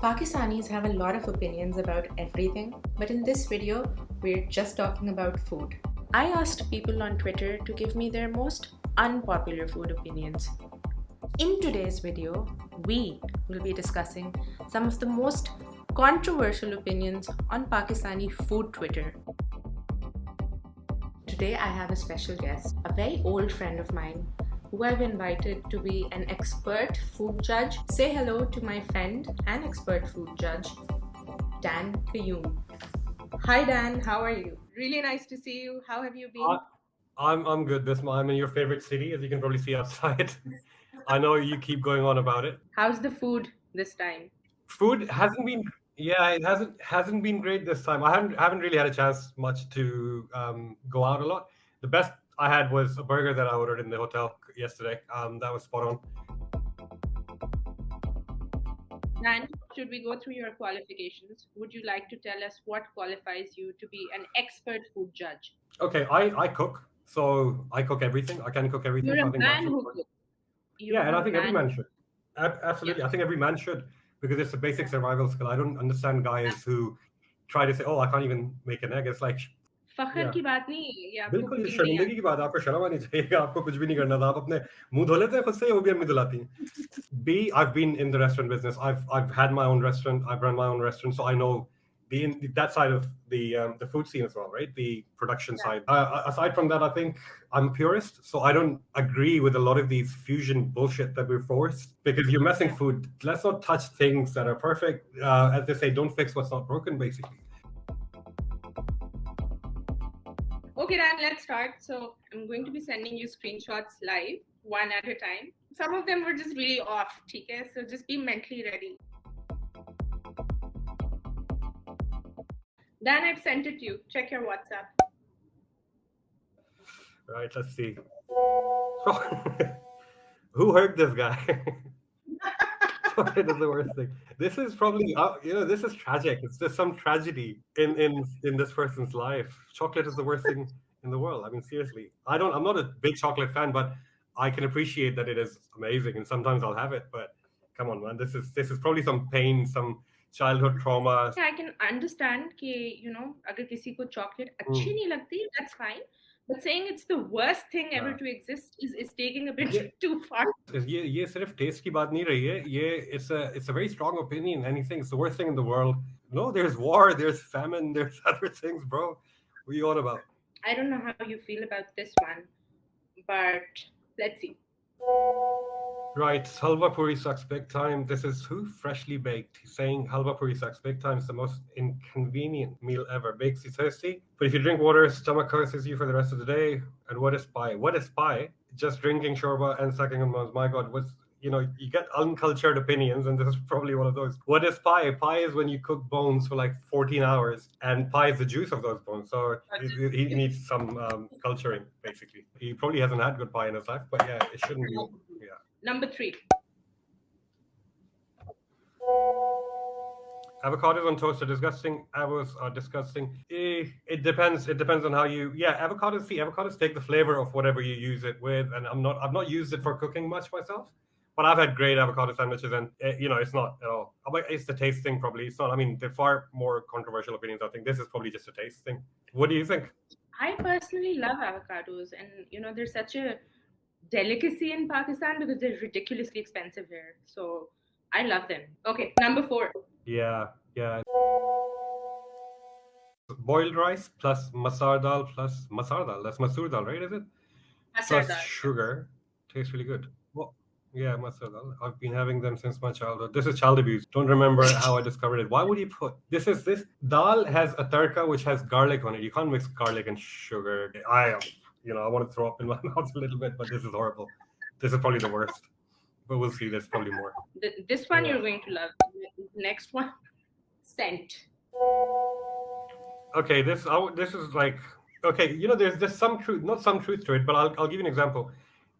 Pakistanis have a lot of opinions about everything, but in this video, we're just talking about food. I asked people on Twitter to give me their most unpopular food opinions. In today's video, we will be discussing some of the most controversial opinions on Pakistani food Twitter. Today, I have a special guest, a very old friend of mine who I've invited to be an expert food judge. Say hello to my friend and expert food judge, Dan Kayoum. Hi, Dan. How are you? Really nice to see you. How have you been? I'm good. I'm in your favorite city, as you can probably see outside. I know you keep going on about it. How's the food this time? Food hasn't been, yeah, it hasn't been great this time. I haven't really had a chance much to go out a lot. The best I had was a burger that I ordered in the hotel yesterday. That was spot on. Dan, should we go through your qualifications? Would you like to tell us what qualifies you to be an expert food judge? Okay, I cook, so I cook everything. I can cook everything. You're So a I think that's man who important. cooks. You Yeah, and are I a think every man. man should. Yeah. Absolutely, I think every man should, because it's a basic survival skill. I don't understand guys who try to say, "Oh, I can't even make an egg." It's like, Fakhar yeah, की बात नहीं है ये आपको बिल्कुल ये cooking नहीं शर्मिंदगी की बात है, आपको शर्म आनी चाहिए कि आपको कुछ भी नहीं करना था, आप अपने मुंह धो लेते हैं खुद से, वो भी अम्मी धुलाती हैं. B, I've been in the restaurant business. I've had my own restaurant. I've run my own restaurant, so I know that side of the food scene as well, right? The production Yeah. side. Aside from that, I think I'm a purist, so I don't agree with a lot of these fusion bullshit that we're forced, because you're messing Yeah. food. Let's not touch things that are perfect. As they say, don't fix what's not broken, basically. Okay, Dan, let's start. So I'm going to be sending you screenshots live, one at a time. Some of them were just really off, okay? So just be mentally ready. Dan, I've sent it to you. Check your WhatsApp. Right, let's see. Who hurt this guy? Chocolate is the worst thing. This is probably, this is tragic. It's just some tragedy in this person's life. Chocolate is the worst thing in the world. I mean, seriously. I'm not a big chocolate fan, but I can appreciate that it is amazing, and sometimes I'll have it. But come on, man, this is probably some pain, some childhood trauma. Yeah, I can understand कि अगर किसी को chocolate अच्छी नहीं लगती, that's fine. But saying it's the worst thing ever to exist is taking a bit too far. ये सिर्फ test की बात नहीं रही है. ये it's a very strong opinion. Anything, it's the worst thing in the world. No, there's war, there's famine, there's other things, bro. What are you on about? I don't know how you feel about this one, but let's see. Right, halwa puri sucks big time. This is who? Freshly baked. He's saying halwa puri sucks big time. It's the most inconvenient meal ever. Makes you thirsty, but if you drink water, stomach curses you for the rest of the day. And what is pie? What is pie? Just drinking shorba and sucking on moms. My God, you get uncultured opinions, and this is probably one of those. What is pie? Pie is when you cook bones for like 14 hours, and pie is the juice of those bones. So he needs some culturing, basically. He probably hasn't had good pie in his life, but yeah, it shouldn't be. Yeah. Number 3. Avocados on toast are disgusting. Avos are disgusting. It depends. It depends on how you. Yeah, avocados take the flavor of whatever you use it with, and I've not used it for cooking much myself, but I've had great avocado sandwiches, and it's not at all. It's the taste thing, probably. It's not. I mean, there are far more controversial opinions. I think this is probably just a taste thing. What do you think? I personally love avocados, and there's such a delicacy in Pakistan because they're ridiculously expensive here. So I love them. Okay, number 4. Yeah. Boiled rice plus masar dal plus masar dal. That's masoor dal, right? Is it? Masar Plus dal. sugar. Tastes really good. Well, yeah, masar dal. I've been having them since my childhood. This is child abuse. Don't remember how I discovered it. Why would you put this dal has a tarka which has garlic on it. You can't mix garlic and sugar. I want to throw up in my mouth a little bit, but this is horrible. This is probably the worst. But we'll see. There's probably more. This one you're going to love. Next one, scent. Okay, this is like, okay, there's some truth, not some truth to it, but I'll give you an example.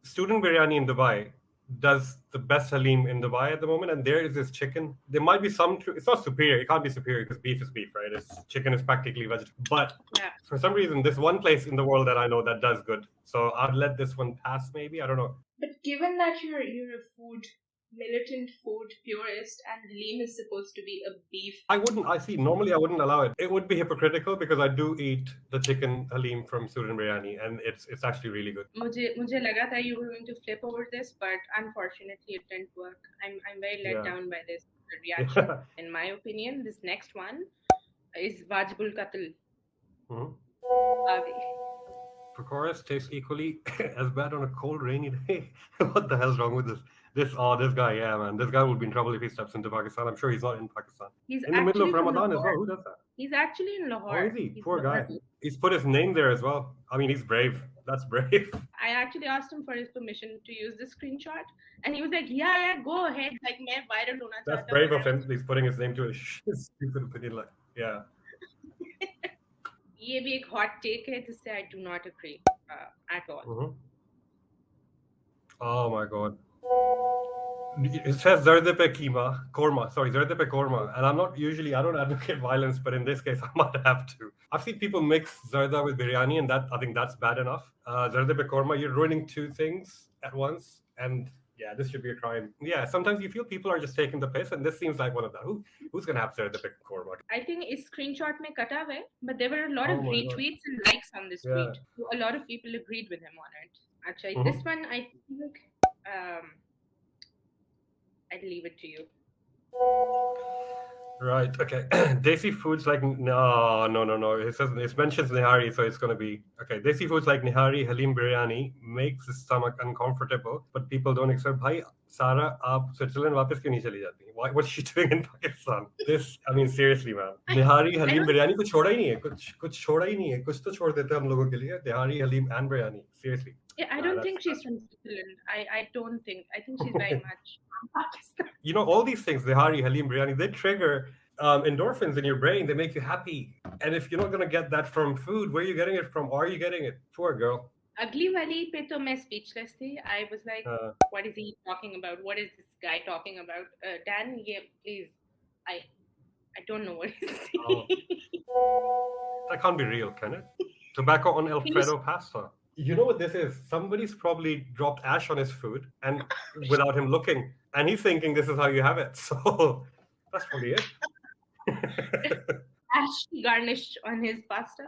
Student Biryani in Dubai does the best halim in Dubai at the moment, and there is this chicken. There might be some truth. It's not superior. It can't be superior because beef is beef, right? Chicken is practically vegetable. But for some reason, there's one place in the world that I know that does good. So I'd let this one pass, maybe. I don't know. But given that you're a food militant food purist, and Halim is supposed to be a beef. Normally I wouldn't allow it. It would be hypocritical because I do eat the chicken halim from Sudan biryani, and it's actually really good. मुझे लगा था you were going to flip over this, but unfortunately it didn't work. I'm very let down by this reaction. In my opinion, this next one is Wajibul Qatl. Pakoras taste equally as bad on a cold, rainy day. What the hell's wrong with this? This guy, yeah, man. This guy will be in trouble if he steps into Pakistan. I'm sure he's not in Pakistan. He's in the middle of Ramadan as well. Who does that? He's actually in Lahore. Oh, is he? Poor guy. He's put his name there as well. I mean, he's brave. That's brave. I actually asked him for his permission to use this screenshot, and he was like, "Yeah, go ahead. Like, मैं viral होना चाहता हूँ." That's brave of him. He's putting his name to his stupid opinion. Like, yeah. ये भी एक hot take है जिससे I do not agree at all. Oh my god. It says zarde pe korma. Sorry, zarde pe korma. And I don't advocate violence, but in this case, I might have to. I've seen people mix zarda with biryani, and I think that's bad enough. Zarde pe korma, you're ruining two things at once. And yeah, this should be a crime. Yeah, sometimes you feel people are just taking the piss, and this seems like one of them. Who's going to have zarde pe korma? I think is screenshot mein kata hua hai, but there were a lot of retweets and likes on this tweet. So a lot of people agreed with him on it. Actually, this one, I think... I'd leave it to you. Right. Okay. Desi foods like no. It mentions nihari, so it's gonna be okay. Desi foods like nihari, halim, biryani makes the stomach uncomfortable, but people don't accept. Bhai, Sara, aap Switzerland वापस क्यों नहीं चली जाती? What's she doing in Pakistan? I mean, seriously, man. Nihari, halim, biryani तो छोड़ा ही नहीं है. कुछ छोड़ा ही नहीं है. कुछ तो छोड़ देते हम लोगों के लिए. Nihari, halim, and biryani. Seriously. Yeah, I don't think she's from Switzerland. I think she's very much from Pakistan. You know, all these things, nihari, halim, biryani, they trigger endorphins in your brain. They make you happy. And if you're not going to get that from food, where are you getting it from? Are you getting it? Poor girl. Agli wali pe to main speechless thi. I was like, what is he talking about? What is this guy talking about? Dan, please. I don't know what he's saying. That can't be real, can it? Tobacco on Alfredo pasta. You know what this is? Somebody's probably dropped ash on his food and without him looking. And he's thinking this is how you have it. So that's probably it. Ash garnished on his pasta.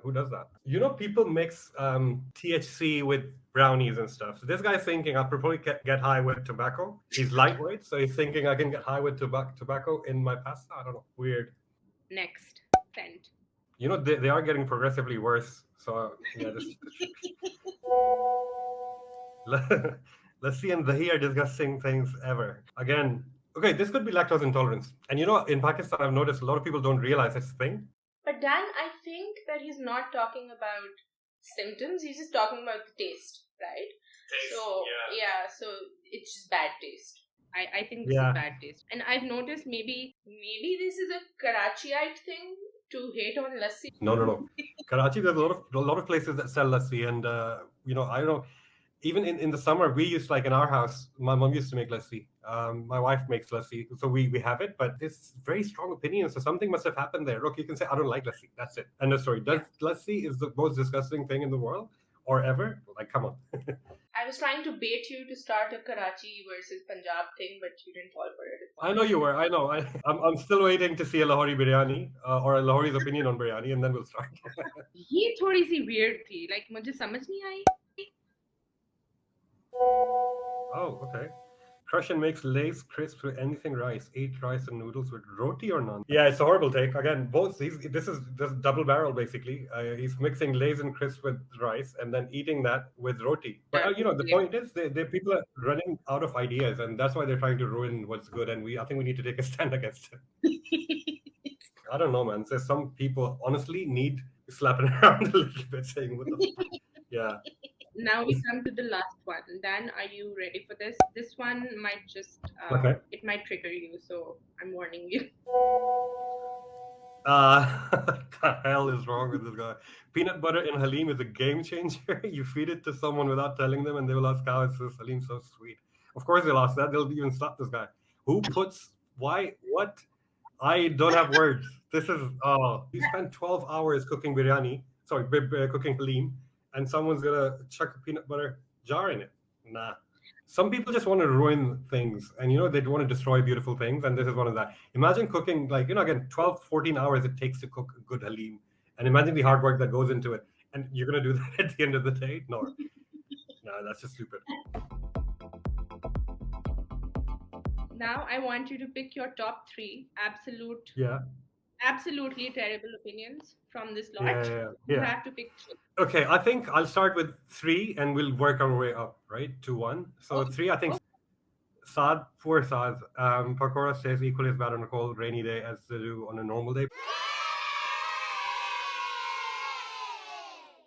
Who does that? You know, people mix THC with brownies and stuff. So this guy's thinking I probably get high with tobacco. He's lightweight, so he's thinking I can get high with tobacco in my pasta. I don't know. Weird. Next. Send. You know, they are getting progressively worse. So, yeah, let's see, and Dahi are discussing things ever. Again, okay, this could be lactose intolerance. And you know, in Pakistan, I've noticed a lot of people don't realize it's a thing. But Dan, I think that he's not talking about symptoms. He's just talking about the taste, right? Taste, so, so it's just bad taste. I think this is bad taste. And I've noticed maybe this is a Karachiite thing. To hate on lassi? No. Karachi, there's a lot of places that sell lassi, and you know, I don't know. Even in the summer, we used like in our house, my mom used to make lassi. My wife makes lassi, so we have it. But it's very strong opinion, so something must have happened there. Look, you can say I don't like lassi. That's it. End of story. Lassi is the most disgusting thing in the world or ever? Like, come on. I was trying to bait you to start a Karachi versus Punjab thing, but you didn't fall for it. I know you were. I know. I'm still waiting to see a Lahori biryani or a Lahori's opinion on biryani, and then we'll start. ये थोड़ी सी weird थी. Like मुझे समझ नहीं आई. Oh, okay. Crush and makes Lay's crisps with anything rice. Eat rice and noodles with roti or naan. Yeah, it's a horrible take. Again, this is double barrel basically. He's mixing Lay's and crisps with rice and then eating that with roti. But you know, the point is, people are running out of ideas, and that's why they're trying to ruin what's good. And I think we need to take a stand against it. I don't know, man. So some people honestly need slapping around a little bit, saying, "What the?" Yeah. Now we come to the last one. Dan, are you ready for this? This one might just, it might trigger you, so I'm warning you. What the hell is wrong with this guy? Peanut butter in Halim is a game changer. You feed it to someone without telling them, and they will ask, how is this Halim so sweet? Of course they'll ask that. They'll even slap this guy. Who puts, why, what? I don't have words. This is, you spend 12 hours cooking biryani, cooking Halim, and someone's gonna chuck a peanut butter jar in it. Nah. some people just want to ruin things, and they want to destroy beautiful things, and this is one of that. Imagine cooking, like, again, 12, 14 hours it takes to cook a good halim, and imagine the hard work that goes into it, and you're going to do that at the end of the day? No, that's just stupid. Now I want you to pick your top 3 absolutely terrible opinions from this lot. You have to pick 3. Okay, I think I'll start with 3 and we'll work our way up, right, to 1. So Okay. 3, I think. Saad, poor Saad. Pakora stays equally as bad on a cold, rainy day as they do on a normal day.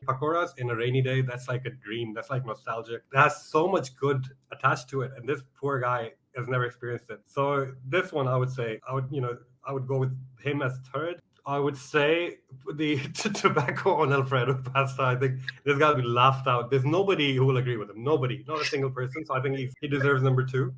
Pakoras in a rainy day, that's like a dream. That's like nostalgic. It has so much good attached to it, and this poor guy has never experienced it. So this one, I would say, I would go with him as 3rd. I would say the tobacco on Alfredo pasta. I think this guy will be laughed out. There's nobody who will agree with him. Nobody, not a single person. So I think he deserves number 2.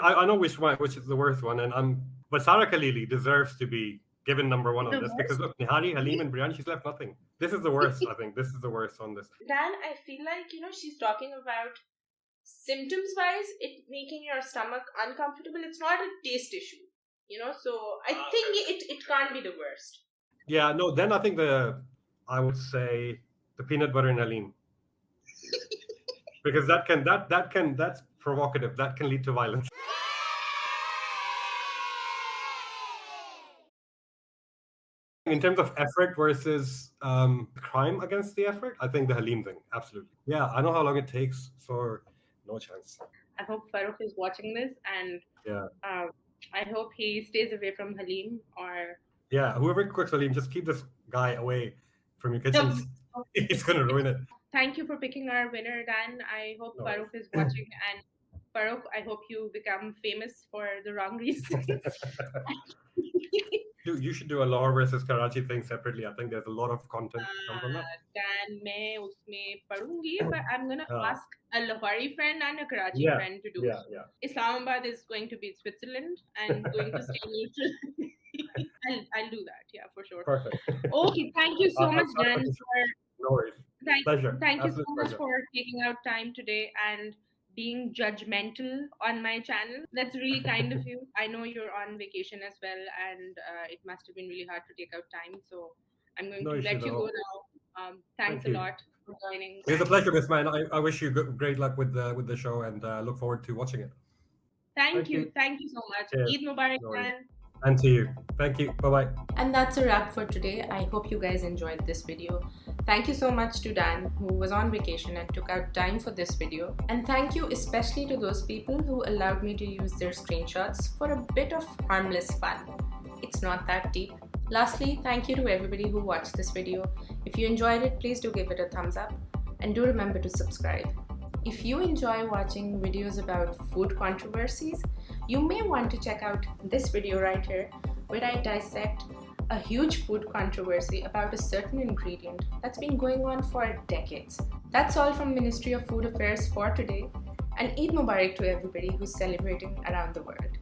I know which is the worst one, but Sara Khalili deserves to be given number 1 on this, because look, Nihari, halim, and biryani, she's left nothing. This is the worst. I think this is the worst on this. Dan, I feel like she's talking about symptoms wise, it making your stomach uncomfortable. It's not a taste issue, so I think it can't be the worst. Yeah, no, then I think I would say the peanut butter and halim. Because that's provocative. That can lead to violence. In terms of effort versus crime against the effort, I think the halim thing, absolutely. Yeah, I know how long it takes, so no chance. I hope Farokh is watching this, and I hope he stays away from halim, or whoever cooks halim, just keep this guy away from your kitchen. He's gonna ruin it. Thank you for picking our winner, Dan. I hope Farokh is watching, and Farokh, I hope you become famous for the wrong reasons. You should do a Lahore versus Karachi thing separately. I think there's a lot of content to come from that. Dan, main usme padungi, but I'm gonna ask a Lahori friend and a Karachi friend to do it. Islamabad is going to be Switzerland and going to stay neutral. I'll do that, for sure. Perfect. Okay, thank you so much, Dan. No worries. Pleasure. Thank you so much for taking out time today and being judgmental on my channel. That's really kind of you. I know you're on vacation as well, and it must have been really hard to take out time. So I'm going to let you go now. Thanks a lot for joining. It's a pleasure, Miss Man. I wish you great luck with the show, and look forward to watching it. Thank you. Thank you so much. Cheers. Eid Mubarak, man. And to you. Thank you. Bye-bye. And that's a wrap for today. I hope you guys enjoyed this video. Thank you so much to Dan, who was on vacation and took out time for this video. And thank you especially to those people who allowed me to use their screenshots for a bit of harmless fun. It's not that deep. Lastly, thank you to everybody who watched this video. If you enjoyed it, please do give it a thumbs up. And do remember to subscribe. If you enjoy watching videos about food controversies, you may want to check out this video right here, where I dissect a huge food controversy about a certain ingredient that's been going on for decades. That's all from Ministry of Food Affairs for today, and Eid Mubarak to everybody who's celebrating around the world.